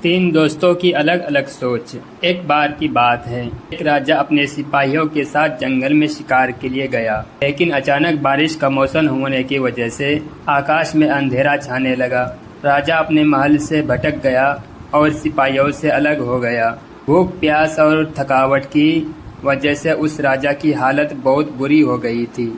तीन दोस्तों की अलग अलग सोच। एक बार की बात है, एक राजा अपने सिपाहियों के साथ जंगल में शिकार के लिए गया, लेकिन अचानक बारिश का मौसम होने की वजह से आकाश में अंधेरा छाने लगा। राजा अपने महल से भटक गया और सिपाहियों से अलग हो गया। भूख, प्यास और थकावट की वजह से उस राजा की हालत बहुत बुरी हो गई थी।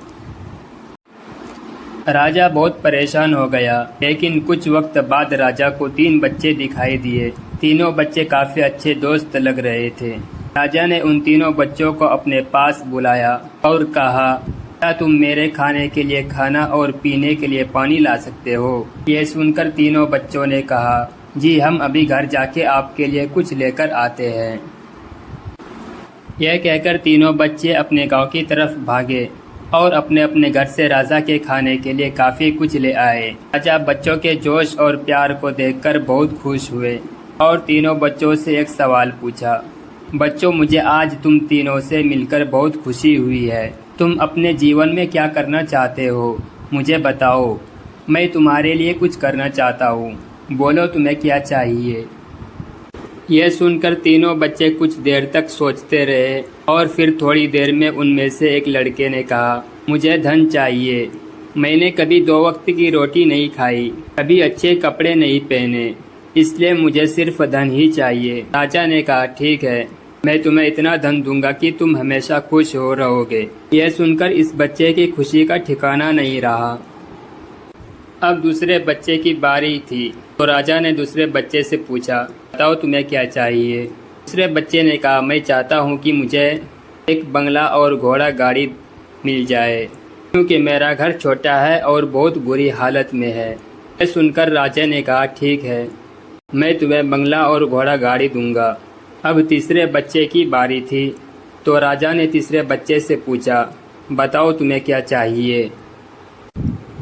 राजा बहुत परेशान हो गया, लेकिन कुछ वक्त बाद राजा को तीन बच्चे दिखाई दिए। तीनों बच्चे काफी अच्छे दोस्त लग रहे थे। राजा ने उन तीनों बच्चों को अपने पास बुलाया और कहा, क्या तुम मेरे खाने के लिए खाना और पीने के लिए पानी ला सकते हो? ये सुनकर तीनों बच्चों ने कहा, जी हम अभी घर जाके आपके लिए कुछ लेकर आते हैं। यह कहकर तीनों बच्चे अपने गांव की तरफ भागे और अपने अपने घर से राजा के खाने के लिए काफी कुछ ले आए। राजा बच्चों के जोश और प्यार को देखकर बहुत खुश हुए और तीनों बच्चों से एक सवाल पूछा, बच्चों मुझे आज तुम तीनों से मिलकर बहुत खुशी हुई है। तुम अपने जीवन में क्या करना चाहते हो? मुझे बताओ, मैं तुम्हारे लिए कुछ करना चाहता हूँ। बोलो तुम्हें क्या चाहिए? यह सुनकर तीनों बच्चे कुछ देर तक सोचते रहे और फिर थोड़ी देर में उनमें से एक लड़के ने कहा, मुझे धन चाहिए। मैंने कभी 2 वक्त की रोटी नहीं खाई, कभी अच्छे कपड़े नहीं पहने, इसलिए मुझे सिर्फ धन ही चाहिए। राजा ने कहा, ठीक है, मैं तुम्हें इतना धन दूंगा कि तुम हमेशा खुश हो रहोगे। यह सुनकर इस बच्चे की खुशी का ठिकाना नहीं रहा। अब दूसरे बच्चे की बारी थी, तो राजा ने दूसरे बच्चे से पूछा, बताओ तुम्हें क्या चाहिए? दूसरे बच्चे ने कहा, मैं चाहता हूँ कि मुझे एक बंगला और घोड़ा गाड़ी मिल जाए, क्योंकि मेरा घर छोटा है और बहुत बुरी हालत में है। यह सुनकर राजा ने कहा, ठीक है, मैं तुम्हें बंगला और घोड़ा गाड़ी दूंगा। अब तीसरे बच्चे की बारी थी, तो राजा ने तीसरे बच्चे से पूछा, बताओ तुम्हें क्या चाहिए?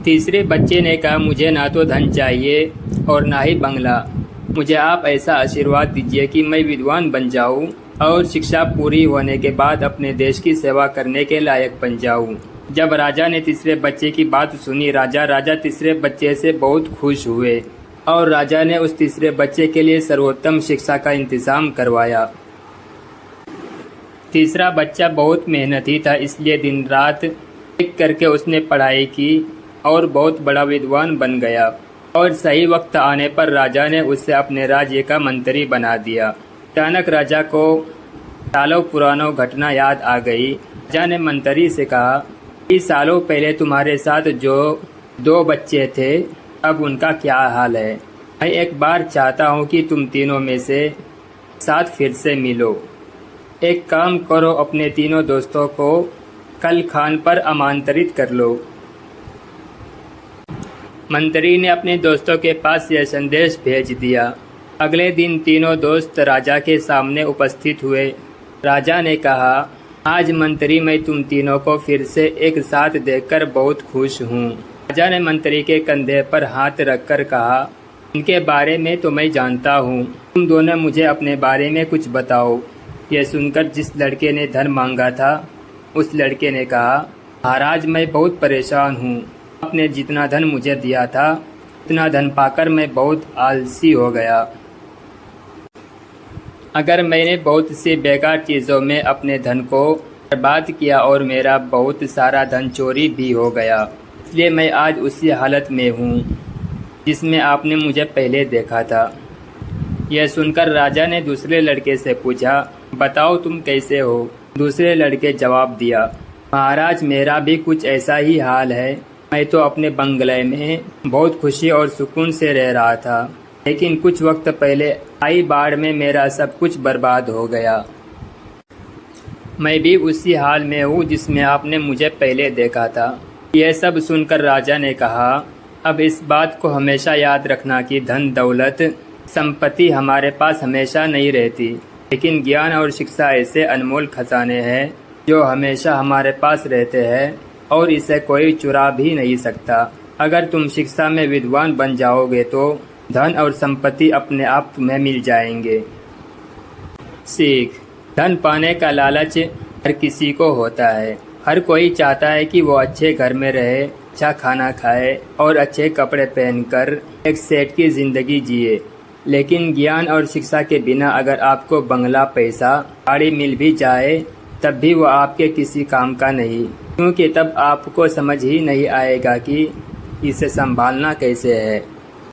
तीसरे बच्चे ने कहा, मुझे ना तो धन चाहिए और ना ही बंगला। मुझे आप ऐसा आशीर्वाद दीजिए कि मैं विद्वान बन जाऊं और शिक्षा पूरी होने के बाद अपने देश की सेवा करने के लायक बन जाऊं। जब राजा ने तीसरे बच्चे की बात सुनी, राजा तीसरे बच्चे से बहुत खुश हुए और राजा ने उस तीसरे बच्चे के लिए सर्वोत्तम शिक्षा का इंतजाम करवाया। तीसरा बच्चा बहुत मेहनती था, इसलिए दिन रात एक करके उसने पढ़ाई की और बहुत बड़ा विद्वान बन गया और सही वक्त आने पर राजा ने उसे अपने राज्य का मंत्री बना दिया। अचानक राजा को सालों पुरानी घटना याद आ गई। राजा ने मंत्री से कहा कि सालों पहले तुम्हारे साथ जो 2 बच्चे थे, अब उनका क्या हाल है? मैं एक बार चाहता हूँ कि तुम तीनों में से साथ फिर से मिलो। एक काम करो, अपने तीनों दोस्तों को कल खान पर आमंत्रित कर लो। मंत्री ने अपने दोस्तों के पास यह संदेश भेज दिया। अगले दिन तीनों दोस्त राजा के सामने उपस्थित हुए। राजा ने कहा, आज मंत्री मैं तुम तीनों को फिर से एक साथ देखकर बहुत खुश हूँ। राजा ने मंत्री के कंधे पर हाथ रखकर कहा, इनके बारे में तो मैं जानता हूँ, तुम दोनों मुझे अपने बारे में कुछ बताओ। यह सुनकर जिस लड़के ने धन मांगा था, उस लड़के ने कहा, महाराज मैं बहुत परेशान हूँ। आपने जितना धन मुझे दिया था, उतना धन पाकर मैं बहुत आलसी हो गया। अगर मैंने बहुत सी बेकार चीज़ों में अपने धन को बर्बाद किया और मेरा बहुत सारा धन चोरी भी हो गया, इसलिए मैं आज उसी हालत में हूँ जिसमें आपने मुझे पहले देखा था। यह सुनकर राजा ने दूसरे लड़के से पूछा, बताओ तुम कैसे हो? दूसरे लड़के जवाब दिया, महाराज मेरा भी कुछ ऐसा ही हाल है। मैं तो अपने बंगले में बहुत खुशी और सुकून से रह रहा था, लेकिन कुछ वक्त पहले आई बाढ़ में मेरा सब कुछ बर्बाद हो गया। मैं भी उसी हाल में हूँ जिसमें आपने मुझे पहले देखा था। यह सब सुनकर राजा ने कहा, अब इस बात को हमेशा याद रखना कि धन दौलत संपत्ति हमारे पास हमेशा नहीं रहती, लेकिन ज्ञान और शिक्षा ऐसे अनमोल खजाने हैं जो हमेशा हमारे पास रहते हैं और इसे कोई चुरा भी नहीं सकता। अगर तुम शिक्षा में विद्वान बन जाओगे तो धन और संपत्ति अपने आप तुम्हें मिल जाएंगे। सीख, धन पाने का लालच हर किसी को होता है। हर कोई चाहता है कि वो अच्छे घर में रहे, अच्छा खाना खाए और अच्छे कपड़े पहनकर एक सेठ की जिंदगी जिए, लेकिन ज्ञान और शिक्षा के बिना अगर आपको बंगला, पैसा, गाड़ी मिल भी जाए तब भी वो आपके किसी काम का नहीं, क्योंकि तब आपको समझ ही नहीं आएगा कि इसे संभालना कैसे है।